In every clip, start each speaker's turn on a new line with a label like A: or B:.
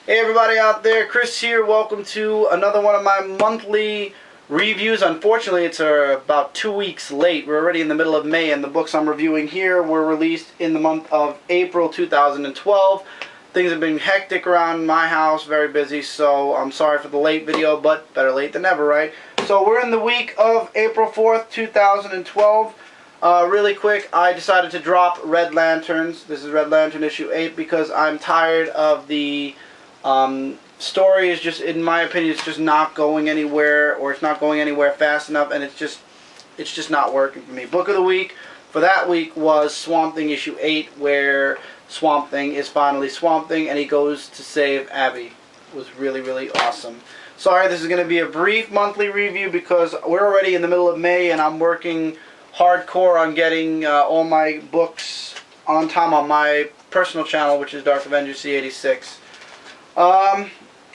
A: Hey everybody out there, Chris here. Welcome to another one of my monthly reviews. Unfortunately, it's about 2 weeks late. We're already in the middle of May, and the books I'm reviewing here were released in the month of April 2012. Things have been hectic around my house, very busy, so I'm sorry for the late video, but better late than never, right? So we're in the week of April 4th, 2012. Really quick, I decided to drop Red Lanterns. This is Red Lantern issue 8 because I'm tired of the story is just, in my opinion, it's just not going anywhere, or it's not going anywhere fast enough, and it's just not working for me. Book of the week for that week was Swamp Thing issue 8, where Swamp Thing is finally Swamp Thing, and he goes to save Abby. It was really, really awesome. Sorry, this is going to be a brief monthly review because we're already in the middle of May, and I'm working hardcore on getting all my books on time on my personal channel, which is Dark Avenger C86.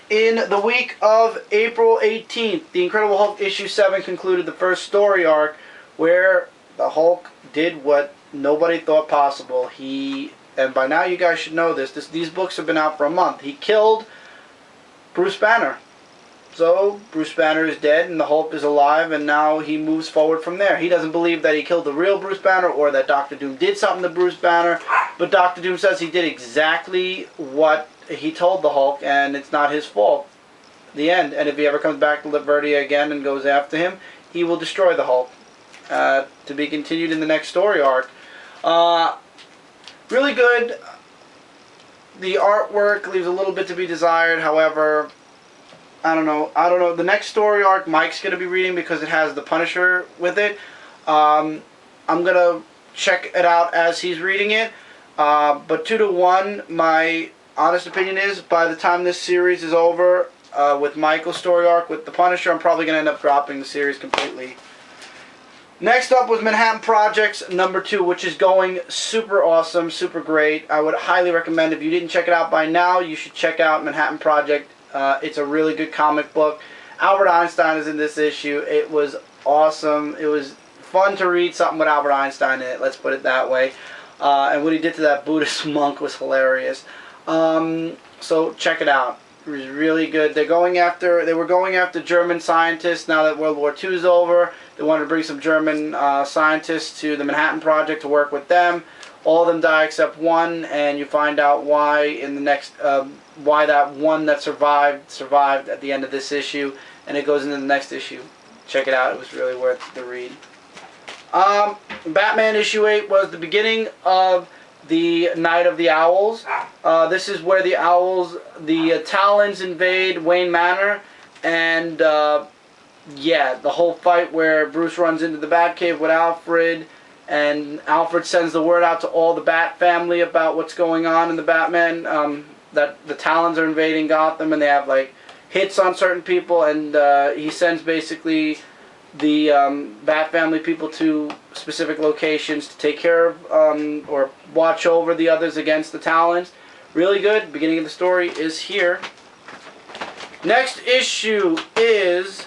A: In the week of April 18th, The Incredible Hulk issue 7 concluded the first story arc where the Hulk did what nobody thought possible. And by now you guys should know these books have been out for a month. He killed Bruce Banner. So Bruce Banner is dead and the Hulk is alive, and now he moves forward from there. He doesn't believe that he killed the real Bruce Banner or that Dr. Doom did something to Bruce Banner, but Dr. Doom says he did exactly what he told the Hulk, and it's not his fault. The end. And if he ever comes back to Lavertia again and goes after him, he will destroy the Hulk. To be continued in the next story arc. Really good. The artwork leaves a little bit to be desired. However, I don't know. The next story arc Mike's going to be reading because it has the Punisher with it. I'm going to check it out as he's reading it. But 2-to-1, my honest opinion is, by the time this series is over, with Michael's story arc with the Punisher, I'm probably going to end up dropping the series completely. Next up was Manhattan Projects #2, which is going super awesome, super great. I would highly recommend, if you didn't check it out by now, you should check out Manhattan Project. It's a really good comic book. Albert Einstein is in this issue. It was awesome. It was fun to read something with Albert Einstein in it, let's put it that way. And what he did to that Buddhist monk was hilarious. So check it out. It was really good. They were going after German scientists now that World War II is over. They wanted to bring some German scientists to the Manhattan Project to work with them. All of them die except one, and you find out why in the next, why that one that survived at the end of this issue, and it goes into the next issue. Check it out. It was really worth the read. Batman issue 8 was the beginning of the Night of the Owls. This is where the Owls, the Talons invade Wayne Manor, and yeah, the whole fight where Bruce runs into the Batcave with Alfred, and Alfred sends the word out to all the Bat family about what's going on in the Batman, that the Talons are invading Gotham, and they have like hits on certain people, and he sends basically the Bat family people to specific locations to take care of or watch over the others against the Talons. Really good. Beginning of the story is here. Next issue is,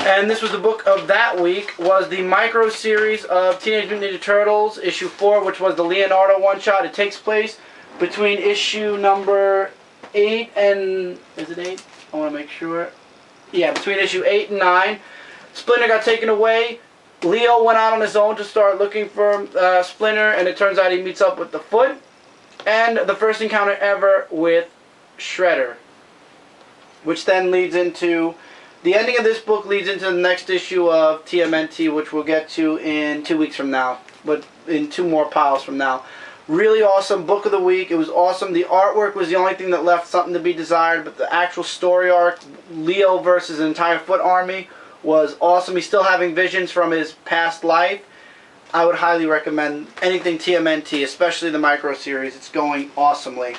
A: and this was the book of that week, was the micro series of Teenage Mutant Ninja Turtles issue 4, which was the Leonardo one-shot. It takes place between issue number 8 and, is it 8? I want to make sure. Yeah, between issue 8 and 9. Splinter got taken away. Leo went out on his own to start looking for Splinter, and it turns out he meets up with the Foot. And the first encounter ever with Shredder. Which then leads into, the ending of this book leads into the next issue of TMNT, which we'll get to in 2 weeks from now. But in 2 more piles from now. Really awesome book of the week. It was awesome. The artwork was the only thing that left something to be desired, but the actual story arc, Leo versus an entire Foot army, was awesome. He's still having visions from his past life. I would highly recommend anything TMNT, especially the micro series. It's going awesomely.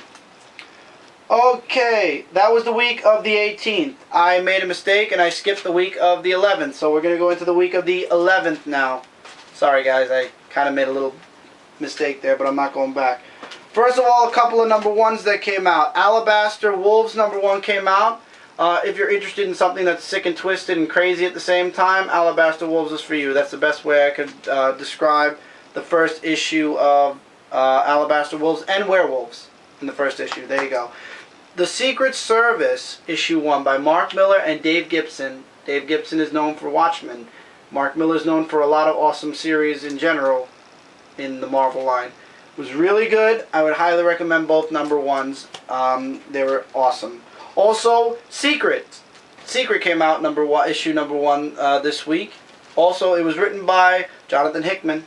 A: Okay, that was the week of the 18th. I made a mistake and I skipped the week of the 11th, so we're going to go into the week of the 11th now. Sorry guys, I kind of made a little mistake there, but I'm not going back. First of all, a couple of #1s that came out. Alabaster Wolves #1 came out. If you're interested in something that's sick and twisted and crazy at the same time, Alabaster Wolves is for you. That's the best way I could describe the first issue of Alabaster Wolves and Werewolves in the first issue. There you go. The Secret Service, issue 1 by Mark Miller and Dave Gibson. Dave Gibson is known for Watchmen. Mark Miller is known for a lot of awesome series in general in the Marvel line. It was really good. I would highly recommend both number 1s. They were awesome. Also, Secret. Secret came out issue number 1 this week. Also, it was written by Jonathan Hickman.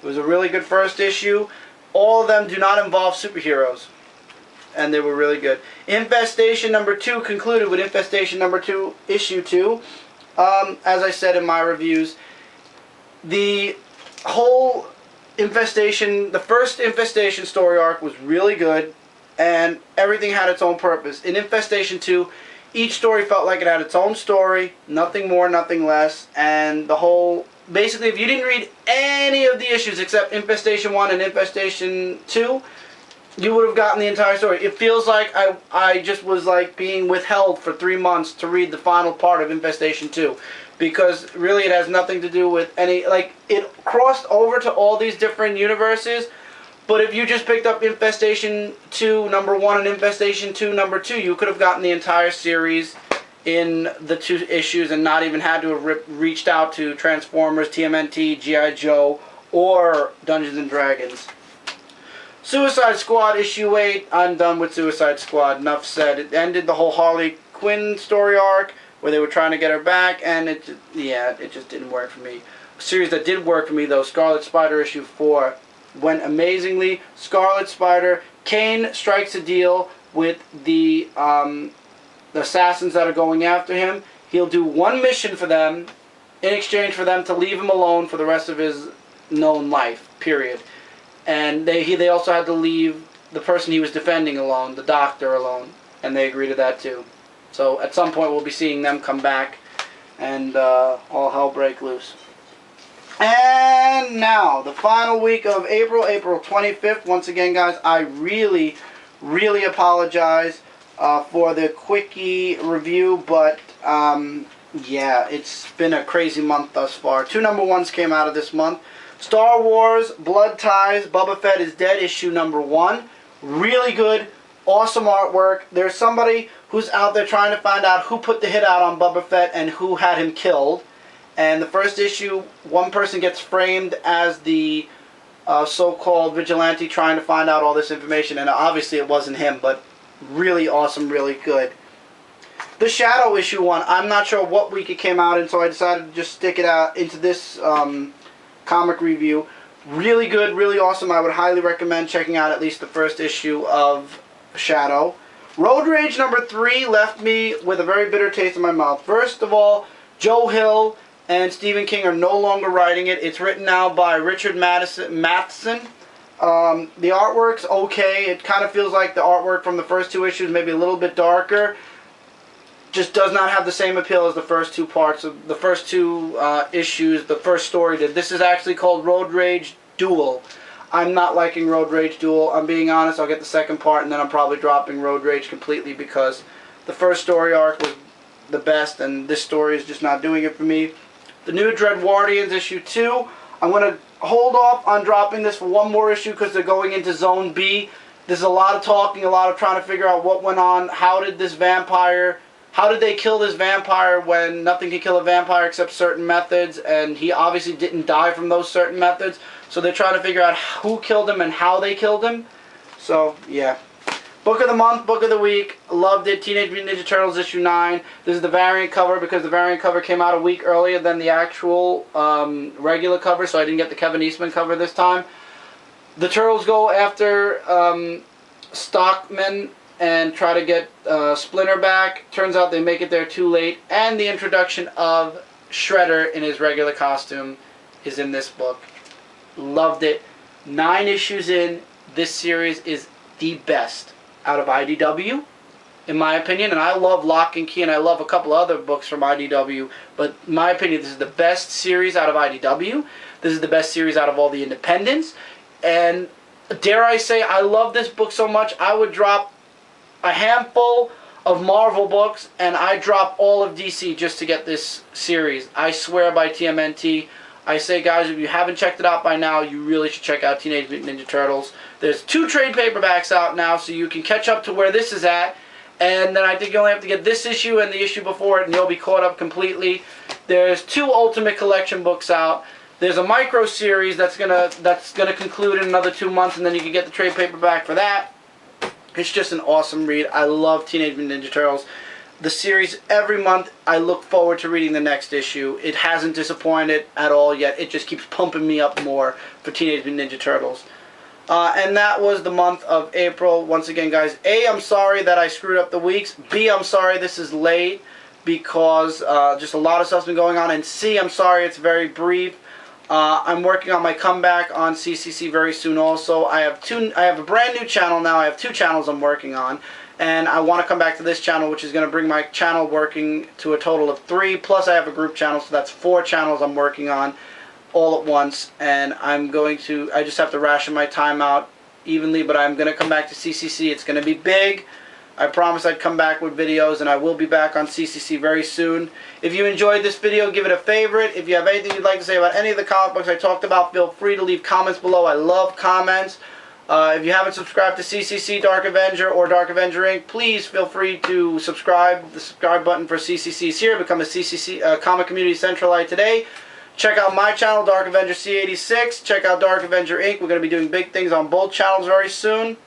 A: It was a really good first issue. All of them do not involve superheroes, and they were really good. Infestation number 2 concluded with Infestation number 2, issue 2. As I said in my reviews, the whole Infestation, the first Infestation story arc was really good, and everything had its own purpose. In Infestation 2, each story felt like it had its own story, nothing more, nothing less, and the whole... Basically, if you didn't read any of the issues except Infestation 1 and Infestation 2, you would have gotten the entire story. It feels like I just was like being withheld for 3 months to read the final part of Infestation 2. Because really it has nothing to do with any... Like, it crossed over to all these different universes, but if you just picked up Infestation 2 number 1 and Infestation 2 number 2, you could have gotten the entire series in the 2 issues and not even had to have reached out to Transformers, TMNT, G.I. Joe, or Dungeons & Dragons. Suicide Squad issue 8. I'm done with Suicide Squad. Enough said. It ended the whole Harley Quinn story arc where they were trying to get her back, and it just didn't work for me. A series that did work for me, though, Scarlet Spider issue 4. Went amazingly. Scarlet Spider, Kane strikes a deal with the assassins that are going after him. He'll do one mission for them in exchange for them to leave him alone for the rest of his known life, period. And they also had to leave the person he was defending alone, the doctor alone, and they agreed to that too. So at some point we'll be seeing them come back and all hell break loose. And now, the final week of April, April 25th. Once again, guys, I really, really apologize for the quickie review, but yeah, it's been a crazy month thus far. 2 number 1s came out of this month. Star Wars, Blood Ties, Boba Fett is Dead, issue number 1. Really good, awesome artwork. There's somebody who's out there trying to find out who put the hit out on Boba Fett and who had him killed. And the first issue, one person gets framed as the so-called vigilante trying to find out all this information, and obviously it wasn't him, but really awesome, really good. The Shadow issue 1, I'm not sure what week it came out in, so I decided to just stick it out into this comic review. Really good, really awesome. I would highly recommend checking out at least the first issue of Shadow. Road Rage number 3 left me with a very bitter taste in my mouth. First of all, Joe Hill and Stephen King are no longer writing it. It's written now by Richard Matheson. The artwork's okay. It kind of feels like the artwork from the first 2 issues, maybe a little bit darker. Just does not have the same appeal as the first 2 parts of the first 2 issues. The first story did. This is actually called Road Rage Duel. I'm not liking Road Rage Duel. I'm being honest. I'll get the second part, and then I'm probably dropping Road Rage completely because the first story arc was the best, and this story is just not doing it for me. The New Dread Guardians issue 2. I'm going to hold off on dropping this for one more issue because they're going into Zone B. There's a lot of talking, a lot of trying to figure out what went on. How did they kill this vampire when nothing can kill a vampire except certain methods, and he obviously didn't die from those certain methods. So they're trying to figure out who killed him and how they killed him. So, yeah. Book of the month, book of the week. Loved it. Teenage Mutant Ninja Turtles issue 9. This is the variant cover because the variant cover came out a week earlier than the actual regular cover, so I didn't get the Kevin Eastman cover this time. The Turtles go after Stockman and try to get Splinter back. Turns out they make it there too late. And the introduction of Shredder in his regular costume is in this book. Loved it. 9 issues in. This series is the best out of IDW, in my opinion. And I love Lock and Key, and I love a couple other books from IDW. But in my opinion, this is the best series out of IDW. This is the best series out of all the independents. And dare I say, I love this book so much, I would drop a handful of Marvel books, and I drop all of DC just to get this series. I swear by TMNT. I say, guys, if you haven't checked it out by now, you really should check out Teenage Mutant Ninja Turtles. There's 2 trade paperbacks out now, so you can catch up to where this is at, and then I think you only have to get this issue and the issue before it, and you'll be caught up completely. There's 2 Ultimate Collection books out. There's a micro series that's gonna conclude in another 2 months, and then you can get the trade paperback for that. It's just an awesome read. I love Teenage Mutant Ninja Turtles. The series, every month, I look forward to reading the next issue. It hasn't disappointed at all yet. It just keeps pumping me up more for Teenage Mutant Ninja Turtles. And that was the month of April. Once again, guys, A, I'm sorry that I screwed up the weeks. B, I'm sorry this is late because just a lot of stuff's been going on. And C, I'm sorry it's very brief. I'm working on my comeback on CCC very soon also. I have a brand new channel now. I have 2 channels I'm working on. And I want to come back to this channel, which is going to bring my channel working to a total of 3. Plus I have a group channel, so that's 4 channels I'm working on all at once. And I just have to ration my time out evenly, but I'm going to come back to CCC. It's going to be big. I promised I'd come back with videos, and I will be back on CCC very soon. If you enjoyed this video, give it a favorite. If you have anything you'd like to say about any of the comic books I talked about, feel free to leave comments below. I love comments. If you haven't subscribed to CCC Dark Avenger or Dark Avenger Inc., please feel free to subscribe. The subscribe button for CCC is here. Become a CCC Comic Community Centralite today. Check out my channel, Dark Avenger C86. Check out Dark Avenger Inc. We're going to be doing big things on both channels very soon.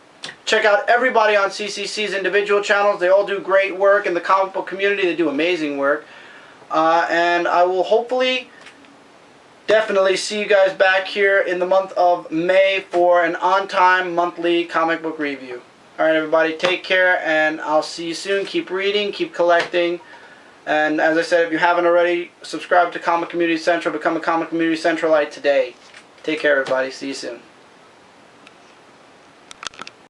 A: Check out everybody on CCC's individual channels. They all do great work in the comic book community. They do amazing work. And I will hopefully, definitely see you guys back here in the month of May for an on-time monthly comic book review. Alright everybody, take care, and I'll see you soon. Keep reading, keep collecting. And as I said, if you haven't already, subscribe to Comic Community Central. Become a Comic Community Centralite today. Take care everybody. See you soon.